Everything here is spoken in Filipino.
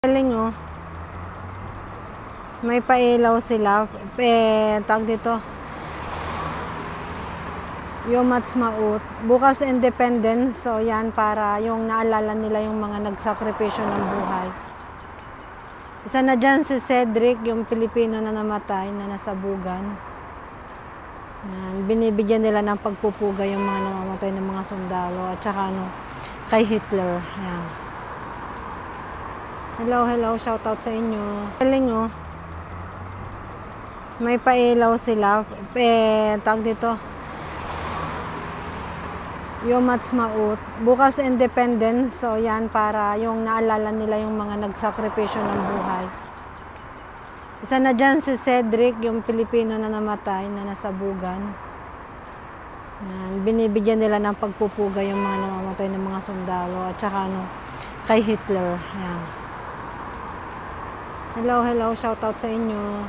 Galing oh. May pailaw sila. Tag dito. Yom Ha'atzmaut. Bukas Independence. So yan para yung naalala nila yung mga nagsakripisyo ng buhay. Isa na dyan si Cedric, yung Pilipino na namatay, na nasabugan. Yan. Binibigyan nila ng pagpupuga yung mga namamatay ng mga sundalo. At saka kay Hitler. Yan. Hello, shoutout sa inyo. Galing oh. May pailaw sila. Tag dito. Yom Ha'atzmaut. Bukas Independence. So yan para yung naalala nila yung mga nagsakripisyo ng buhay. Isa na dyan si Cedric, yung Pilipino na namatay, na nasabugan. Yan. Binibigyan nila ng pagpupuga yung mga namamatay ng mga sundalo. At saka kay Hitler. Yan. Hello, shoutout sa inyo.